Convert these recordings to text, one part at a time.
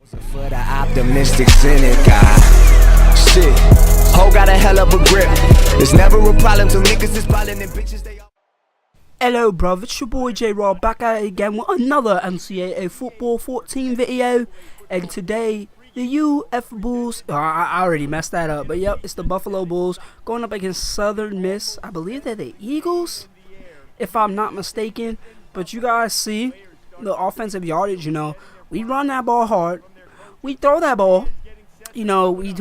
For the optimistic cynic, shit, ho got a hell of a grip. It's never a problem till niggas is ballin' and bitches they all. Hello bruv, it's your boy J-Raw back at it again with another NCAA Football 14 video. And today, the UF Bulls, I already messed that up, but yep, it's the Buffalo Bulls going up against Southern Miss. I believe they're the Eagles, if I'm not mistaken. But you guys see the offensive yardage, you know, we run that ball hard. We throw that ball, you know, we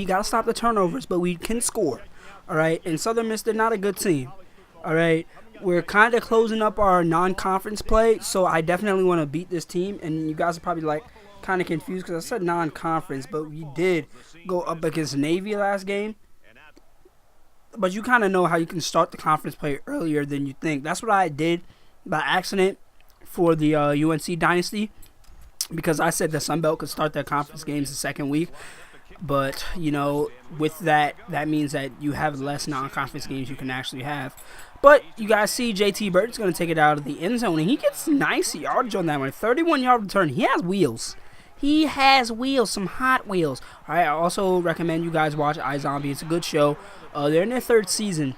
got to stop the turnovers, but we can score, all right? And Southern Miss, they're not a good team, all right? We're kind of closing up our non-conference play, so I definitely want to beat this team. And you guys are probably, like, kind of confused because I said non-conference, but we did go up against Navy last game. But you kind of know how you can start the conference play earlier than you think. That's what I did by accident for the UNC Dynasty, because I said the Sun Belt could start their conference games the second week. But, you know, with that, that means that you have less non-conference games you can actually have. But you guys see JT Bird's going to take it out of the end zone, and he gets nice yardage on that one. 31-yard return. He has wheels. He has wheels, some hot wheels. All right, I also recommend you guys watch iZombie. It's a good show. They're in their third season.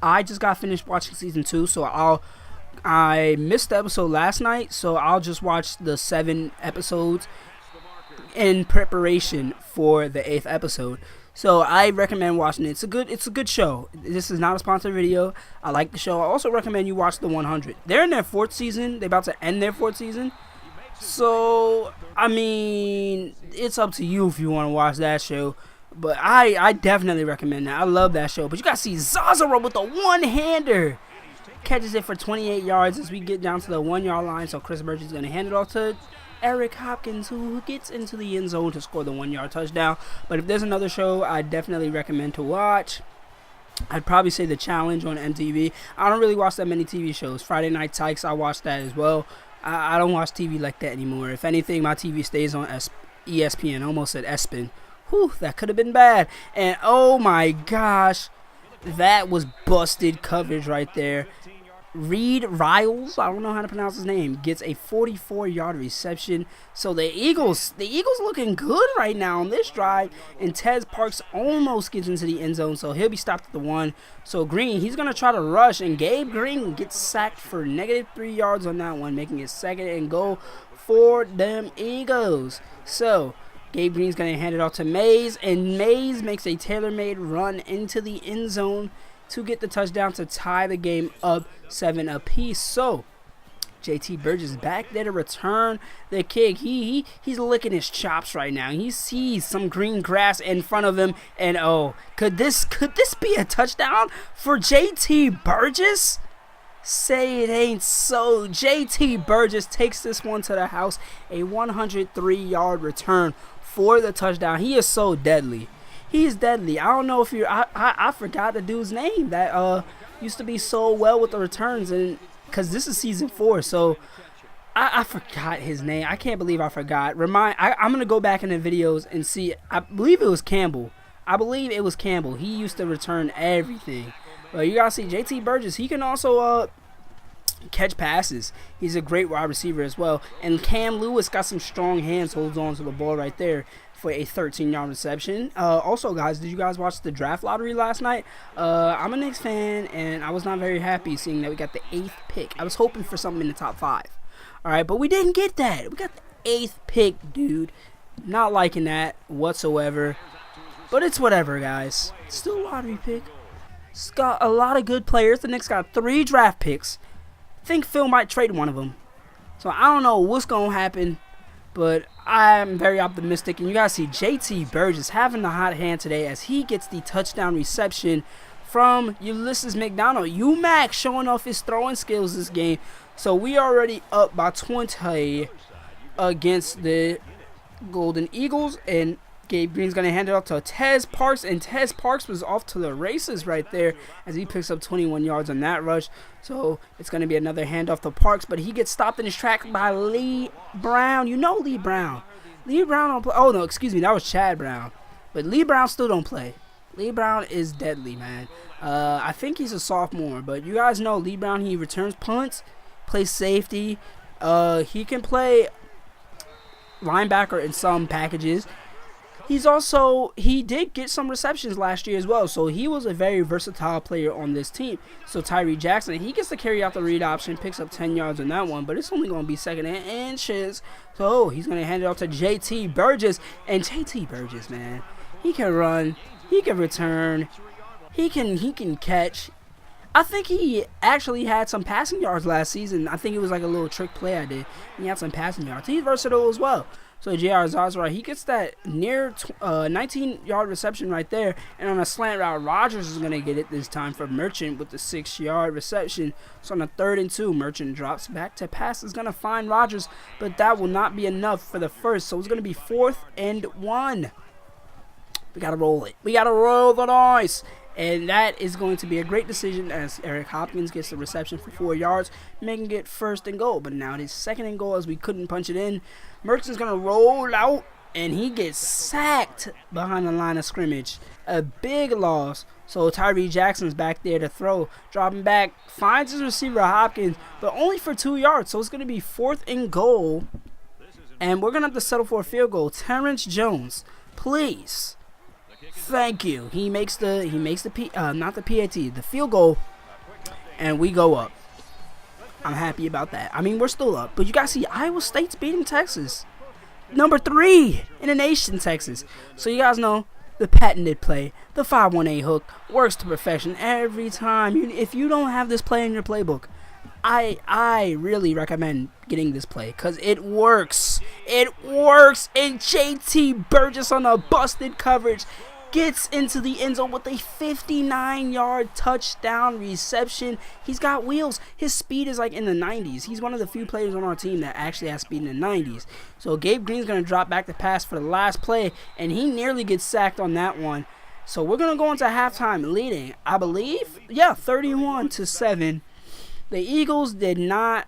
I just got finished watching season 2, so I missed the episode last night, so I'll just watch the 7 episodes in preparation for the 8th episode. So I recommend watching it. It's a good show. This is not a sponsored video. I like the show. I also recommend you watch the 100. They're in their 4th season. They're about to end their 4th season. So, I mean, it's up to you if you want to watch that show. But I definitely recommend that. I love that show. But you got to see Zazara with the one-hander. Catches it for 28 yards as we get down to the 1-yard line. So Chris Burgess is going to hand it off to Eric Hopkins, who gets into the end zone to score the 1-yard touchdown. But if there's another show I definitely recommend to watch, I'd probably say The Challenge on MTV. I don't really watch that many TV shows. Friday Night Tykes, I watch that as well. I don't watch TV like that anymore. If anything, my TV stays on ESPN. Almost said ESPN. Whew, that could have been bad. And oh my gosh, that was busted coverage right there. Reed Riles, I don't know how to pronounce his name, gets a 44-yard reception. So the Eagles looking good right now on this drive. And Tez Parks almost gets into the end zone, so he'll be stopped at the 1. So Green, he's going to try to rush, and Gabe Green gets sacked for -3 yards on that one, making it 2nd and goal for them Eagles. So Gabe Green's going to hand it off to Mays, and Mays makes a tailor-made run into the end zone to get the touchdown to tie the game up 7 apiece. So JT Burgess back there to return the kick. He's licking his chops right now. He sees some green grass in front of him, and oh, could this be a touchdown for JT Burgess? Say it ain't so. JT Burgess takes this one to the house. A 103-yard return for the touchdown. He is so deadly. He's deadly. I don't know if you're. I forgot the dude's name that used to be so well with the returns, and because this is season 4, so I forgot his name. I can't believe I forgot. I'm gonna go back in the videos and see. I believe it was Campbell. He used to return everything. But you gotta see JT Burgess. He can also catch passes. He's a great wide receiver as well. And Cam Lewis got some strong hands, holds on to the ball right there for a 13-yard reception. Also, guys, did you guys watch the draft lottery last night? I'm a Knicks fan, and I was not very happy seeing that we got the 8th pick. I was hoping for something in the top 5. All right, but we didn't get that. We got the 8th pick, dude. Not liking that whatsoever. But it's whatever, guys. It's still a lottery pick. It's got a lot of good players. The Knicks got 3 draft picks. I think Phil might trade one of them. So I don't know what's going to happen, but I'm very optimistic. And you guys see JT Burgess having the hot hand today as he gets the touchdown reception from Ulysses McDonald. UMac showing off his throwing skills this game. So we are already up by 20 against the Golden Eagles. And Gabe Green's going to hand it off to Tez Parks, and Tez Parks was off to the races right there as he picks up 21 yards on that rush. So it's going to be another handoff to Parks, but he gets stopped in his tracks by Lee Brown. You know Lee Brown. Lee Brown don't play. Oh, no, excuse me. That was Chad Brown. But Lee Brown still don't play. Lee Brown is deadly, man. I think he's a sophomore, but you guys know Lee Brown, he returns punts, plays safety. He can play linebacker in some packages. He did get some receptions last year as well, so he was a very versatile player on this team. So Tyree Jackson, he gets to carry out the read option, picks up 10 yards on that one, but it's only going to be second and inches. So he's going to hand it off to JT Burgess, and JT Burgess, man, he can run, he can return, he can catch. I think he actually had some passing yards last season. I think it was like a little trick play I did. He had some passing yards. He's versatile as well. So J.R. Zazra, he gets that near 19-yard reception right there. And on a slant route, Rogers is going to get it this time for Merchant with the 6-yard reception. So on a 3rd and 2, Merchant drops back to pass. Is going to find Rogers, but that will not be enough for the first. So it's going to be 4th and 1. We got to roll it. We got to roll the dice. And that is going to be a great decision as Eric Hopkins gets the reception for 4 yards, making it 1st and goal. But now it is 2nd and goal as we couldn't punch it in. Merchant's going to roll out, and he gets sacked behind the line of scrimmage. A big loss. So Tyree Jackson's back there to throw. Dropping back, finds his receiver Hopkins, but only for 2 yards. So it's going to be 4th and goal. And we're going to have to settle for a field goal. Terrence Jones, please. Thank you. He makes the field goal, and we go up. I'm happy about that. I mean, we're still up, but you guys see Iowa State's beating Texas, number 3 in the nation, Texas. So you guys know the patented play, the 5-1-8 hook works to perfection every time. If you don't have this play in your playbook, I really recommend getting this play because it works. It works. And JT Burgess on a busted coverage gets into the end zone with a 59-yard touchdown reception. He's got wheels. His speed is like in the 90s. He's one of the few players on our team that actually has speed in the 90s. So Gabe Green's going to drop back the pass for the last play, and he nearly gets sacked on that one. So we're going to go into halftime leading, I believe, 31-7. The Eagles did not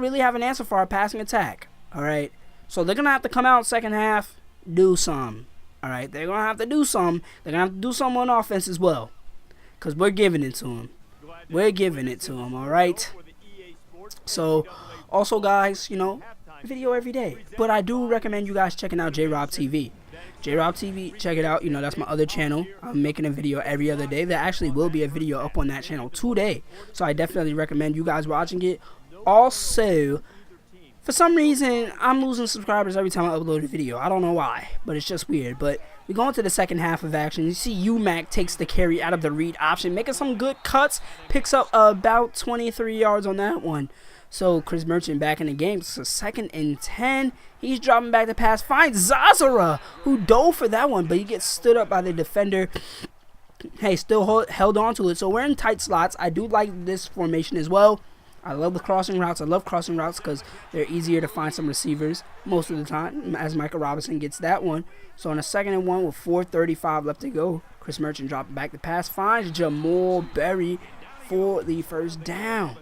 really have an answer for our passing attack. All right, so they're going to have to come out second half, do some. All right, they're going to have to do some. They're going to have to do some on offense as well, because we're giving it to them. We're giving it to them, all right? So, also, guys, video every day. But I do recommend you guys checking out J-Rob TV. J-Rob TV, check it out. That's my other channel. I'm making a video every other day. There actually will be a video up on that channel today. So I definitely recommend you guys watching it. Also, for some reason, I'm losing subscribers every time I upload a video. I don't know why, but it's just weird. But we go into the second half of action. You see UMac takes the carry out of the read option, making some good cuts. Picks up about 23 yards on that one. So Chris Merchant back in the game. So 2nd and 10. He's dropping back the pass. Finds Zazara, who dove for that one, but he gets stood up by the defender. Hey, still held on to it. So we're in tight slots. I do like this formation as well. I love the crossing routes. I love crossing routes because they're easier to find some receivers most of the time, as Micah Robinson gets that one. So on a 2nd and 1 with 4:35 left to go, Chris Merchant dropping back the pass. Finds Jamal Berry for the first down.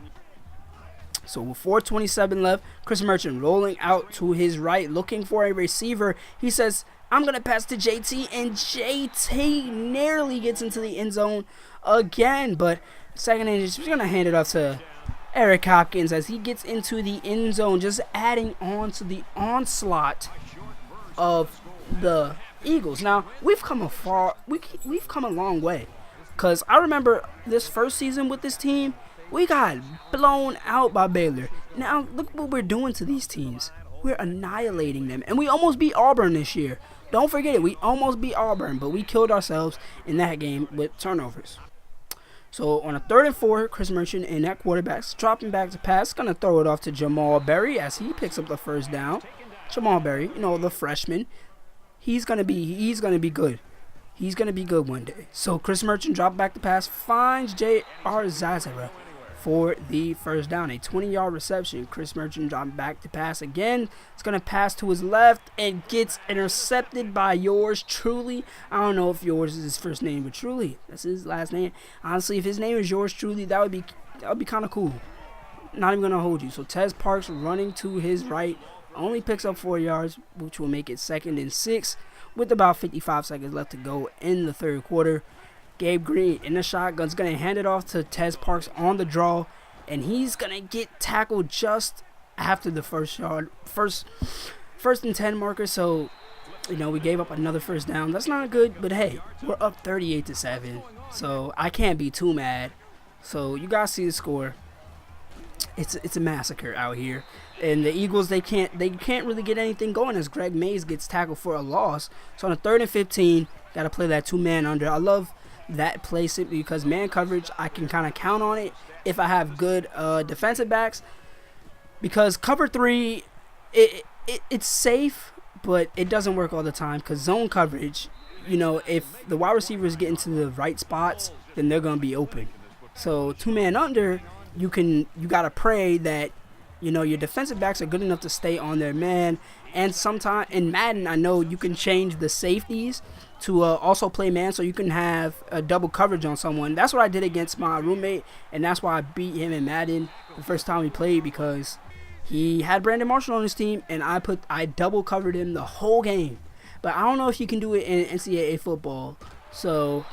So with 4:27 left, Chris Merchant rolling out to his right, looking for a receiver. He says, I'm going to pass to JT, and JT nearly gets into the end zone again. But 2nd and he's going to hand it off to Eric Hopkins as he gets into the end zone, just adding on to the onslaught of the Eagles. Now, we've come a long way. Because I remember this first season with this team, we got blown out by Baylor. Now, look what we're doing to these teams. We're annihilating them. And we almost beat Auburn this year. Don't forget it. We almost beat Auburn, but we killed ourselves in that game with turnovers. So on a 3rd and 4, Chris Merchant and that quarterback's dropping back to pass. Going to throw it off to Jamal Berry as he picks up the first down. Jamal Berry, the freshman. He's going to be good. He's going to be good one day. So Chris Merchant dropped back the pass. Finds J.R. Zazara for the first down. A 20-yard reception. Chris Merchant dropped back to pass again. It's going to pass to his left and gets intercepted by yours truly. I don't know if yours is his first name, but truly, that's his last name. Honestly, if his name is yours truly, that would be kind of cool. Not even going to hold you. So Tez Parks running to his right. Only picks up 4 yards, which will make it 2nd and 6 with about 55 seconds left to go in the 3rd quarter. Gabe Green in the shotgun's going to hand it off to Tez Parks on the draw, and he's going to get tackled just after the first 1st and 10 marker, so we gave up another first down. That's not good, but hey, we're up 38-7, so I can't be too mad. So you guys see the score. It's a massacre out here, and the Eagles they can't really get anything going as Greg Mays gets tackled for a loss. So on a 3rd and 15, gotta play that 2-man under. I love that play simply because man coverage, I can kind of count on it if I have good defensive backs, because cover 3 it's safe, but it doesn't work all the time because zone coverage, if the wide receivers get into the right spots, then they're gonna be open. So 2-man under, you gotta pray that your defensive backs are good enough to stay on their man. And sometimes in Madden, I know you can change the safeties to also play man, so you can have a double coverage on someone. That's what I did against my roommate, and that's why I beat him in Madden the first time we played, because he had Brandon Marshall on his team, and I double covered him the whole game. But I don't know if you can do it in NCAA football, so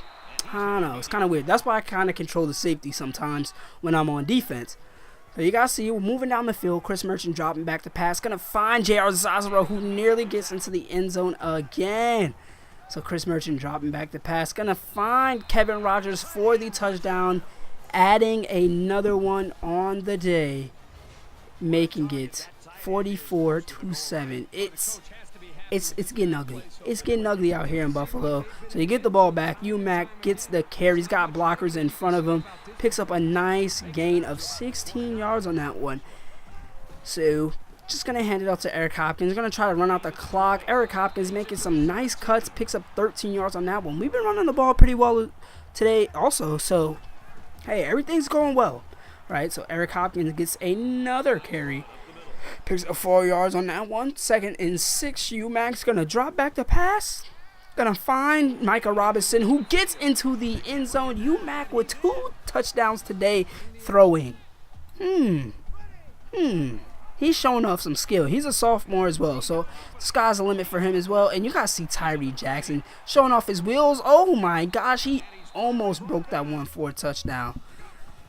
I don't know. It's kind of weird. That's why I kind of control the safety sometimes when I'm on defense. So you guys see, we're moving down the field. Chris Merchant dropping back to pass. Going to find J.R. Zazara, who nearly gets into the end zone again. So Chris Merchant dropping back to pass. Going to find Kevin Rogers for the touchdown. Adding another one on the day. Making it 44-7. It's getting ugly. It's getting ugly out here in Buffalo. So you get the ball back. UMac gets the carry. He's got blockers in front of him. Picks up a nice gain of 16 yards on that one. So just going to hand it out to Eric Hopkins. Going to try to run out the clock. Eric Hopkins making some nice cuts. Picks up 13 yards on that one. We've been running the ball pretty well today also. So, hey, everything's going well. Right, so Eric Hopkins gets another carry. Picks up 4 yards on that one. 2nd and 6. UMac's going to drop back to pass. Going to find Micah Robinson, who gets into the end zone. UMac with 2 touchdowns today throwing. He's showing off some skill. He's a sophomore as well, so the sky's the limit for him as well. And you guys see Tyree Jackson showing off his wheels. Oh my gosh, he almost broke that one for a touchdown.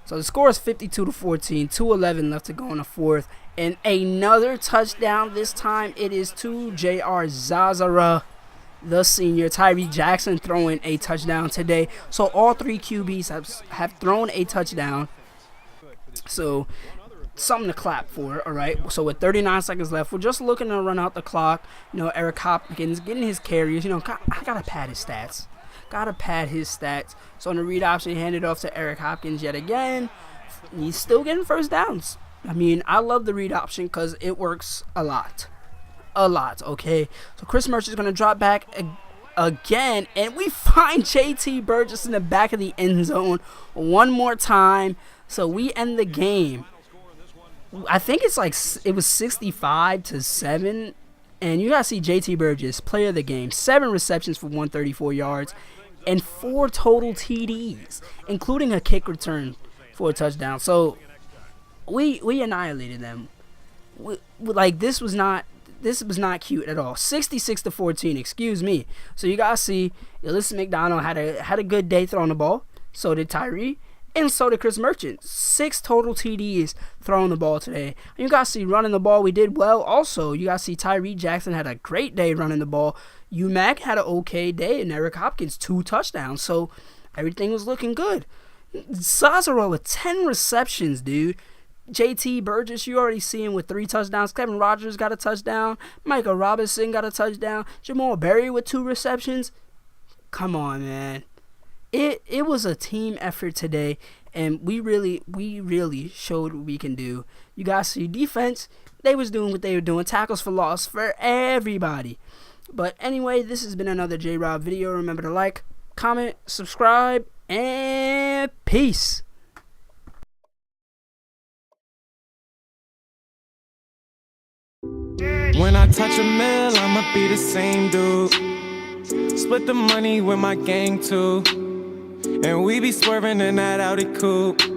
So the score is 52-14, 2:11 left to go in the 4th. And another touchdown. This time it is to J.R. Zazara, the senior. Tyree Jackson throwing a touchdown today. So all 3 QBs have thrown a touchdown. So something to clap for, all right? So with 39 seconds left, we're just looking to run out the clock. Eric Hopkins getting his carries. I got to pad his stats. So on the read option, hand it off to Eric Hopkins yet again. He's still getting first downs. I mean, I love the read option because it works a lot, okay? So Chris Merchant is going to drop back again, and we find JT Burgess in the back of the end zone one more time. So we end the game. I think it was 65-7. And you guys see JT Burgess, player of the game, 7 receptions for 134 yards and 4 total TDs, including a kick return for a touchdown. So we annihilated them. This was not cute at all. 66-14, excuse me. So you guys see, Alyssa McDonald had a good day throwing the ball. So did Tyree. And so did Chris Merchant. 6 total TDs throwing the ball today. And you guys see running the ball, we did well. Also, you guys see Tyree Jackson had a great day running the ball. UMac had an okay day, and Eric Hopkins 2 touchdowns. So everything was looking good. Zazara with 10 receptions, dude. JT Burgess, you already see him with 3 touchdowns. Kevin Rogers got a touchdown. Micah Robinson got a touchdown. Jamal Berry with 2 receptions. Come on, man. It was a team effort today, and we really showed what we can do. You guys see defense, they was doing what they were doing. Tackles for loss for everybody. But anyway, this has been another J-Rob video. Remember to like, comment, subscribe, and peace. When I touch a mill, I'ma be the same dude. Split the money with my gang too. And we be swerving in that Audi coupe.